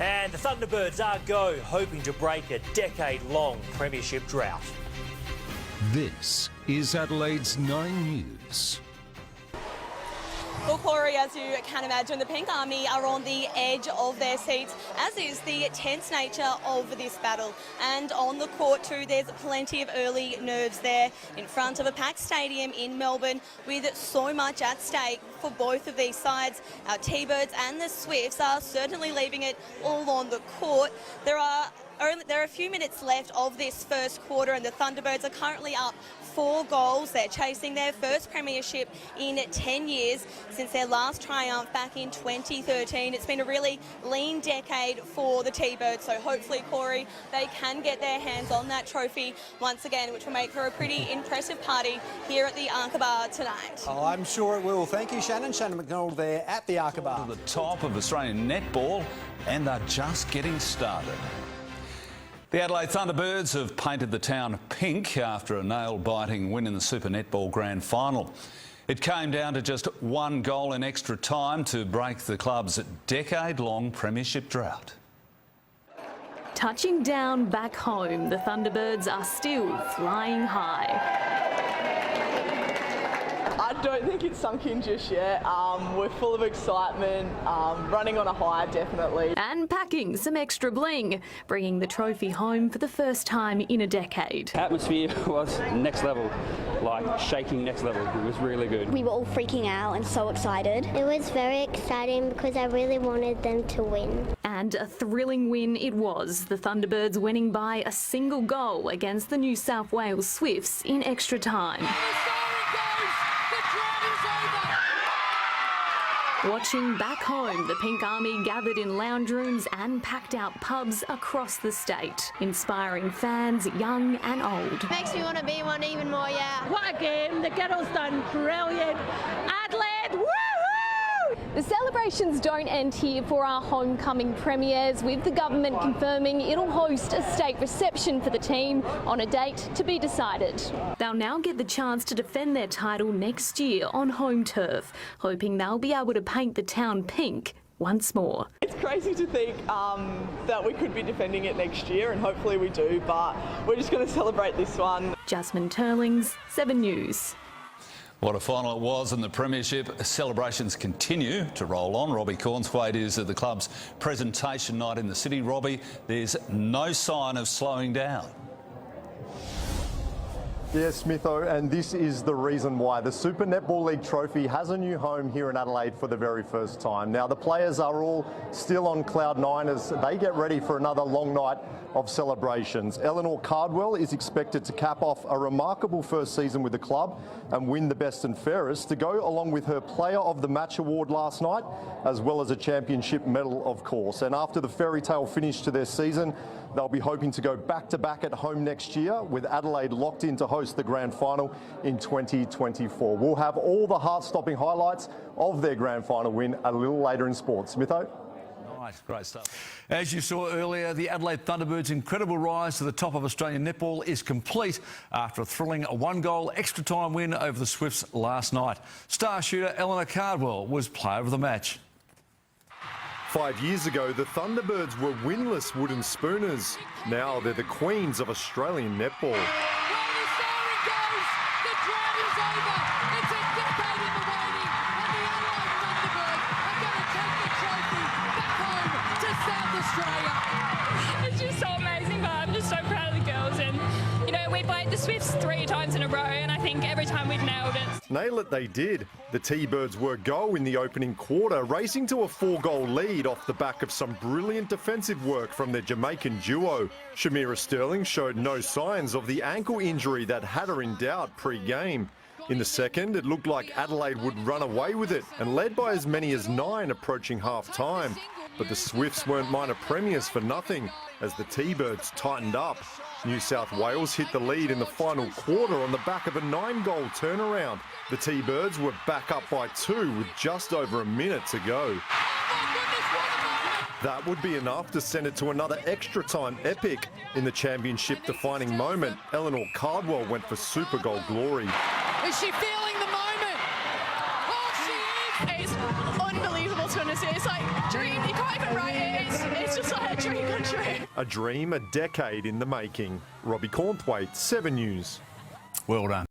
And the Thunderbirds are go, hoping to break a decade-long premiership drought. This is Adelaide's 9 News. Well, Corey, as you can imagine, the Pink Army are on the edge of their seats, as is the tense nature of this battle. And on the court too, there's plenty of early nerves there in front of a packed stadium in Melbourne with so much at stake for both of these sides. Our T-Birds and the Swifts are certainly leaving it all on the court. There are a few minutes left of this first quarter, and the Thunderbirds are currently up 4 goals. They're chasing their first premiership in 10 years since their last triumph back in 2013. It's been a really lean decade for the T-Birds, so hopefully, Corey, they can get their hands on that trophy once again, which will make for a pretty impressive party here at the Arkabar tonight. Oh, I'm sure it will. Thank you, Shannon. Shannon McDonald there at the Arkabar. To the top of Australian netball, and they're just getting started. The Adelaide Thunderbirds have painted the town pink after a nail-biting win in the Super Netball Grand Final. It came down to just 1 goal in extra time to break the club's decade-long premiership drought. Touching down back home, the Thunderbirds are still flying high. I don't think it's sunk in just yet. We're full of excitement, running on a high, definitely. And packing some extra bling, bringing the trophy home for the first time in a decade. Atmosphere was next level, like shaking next level. It was really good. We were all freaking out and so excited. It was very exciting because I really wanted them to win. And a thrilling win it was, the Thunderbirds winning by a single goal against the New South Wales Swifts in extra time. Watching back home, the Pink Army gathered in lounge rooms and packed out pubs across the state, inspiring fans young and old. Makes me want to be one even more, yeah. What a game, the girls done brilliant. Adelaide, woohoo! The celebrations don't end here for our homecoming premiers, with the government confirming it'll host a state reception for the team on a date to be decided. They'll now get the chance to defend their title next year on home turf, hoping they'll be able to paint the town pink once more. It's crazy to think that we could be defending it next year, and hopefully we do, but we're just going to celebrate this one. Jasmine Turlings, 7 News. What a final it was, and the premiership celebrations continue to roll on. Robbie Cornswade is at the club's presentation night in the city. Robbie, there's no sign of slowing down. Yes, Smitho, and this is the reason why. The Super Netball League trophy has a new home here in Adelaide for the very first time. Now, the players are all still on cloud 9 as they get ready for another long night of celebrations. Eleanor Cardwell is expected to cap off a remarkable first season with the club and win the best and fairest, to go along with her Player of the Match award last night, as well as a championship medal, of course. And after the fairy tale finish to their season, they'll be hoping to go back-to-back at home next year, with Adelaide locked in to host the grand final in 2024. We'll have all the heart-stopping highlights of their grand final win a little later in sports. Smitho? Nice, great stuff. As you saw earlier, the Adelaide Thunderbirds' incredible rise to the top of Australian netball is complete after a thrilling 1-goal extra-time win over the Swifts last night. Star shooter Eleanor Cardwell was player of the match. 5 years ago, the Thunderbirds were winless wooden spooners. Now they're the queens of Australian netball. It's just so amazing, but I'm just so proud of the girls. And, you know, we played the Swifts 3 times in a row, and I think every time we've nailed it. Nail it they did. The T-Birds were go in the opening quarter, racing to a 4-goal lead off the back of some brilliant defensive work from their Jamaican duo. Shamira Sterling showed no signs of the ankle injury that had her in doubt pre-game. In the second, it looked like Adelaide would run away with it and led by as many as 9 approaching half-time. But the Swifts weren't minor premiers for nothing as the T-Birds tightened up. New South Wales hit the lead in the final quarter on the back of a 9-goal turnaround. The T-Birds were back up by 2 with just over a minute to go. That would be enough to send it to another extra-time epic. In the championship-defining moment, Eleanor Cardwell went for super goal glory. Is she feeling the moment? Oh, she is! It's unbelievable to understand. It's like dream. You can't even write it. It's just a dream come true. A dream a decade in the making. Robbie Cornthwaite, 7 News. Well done.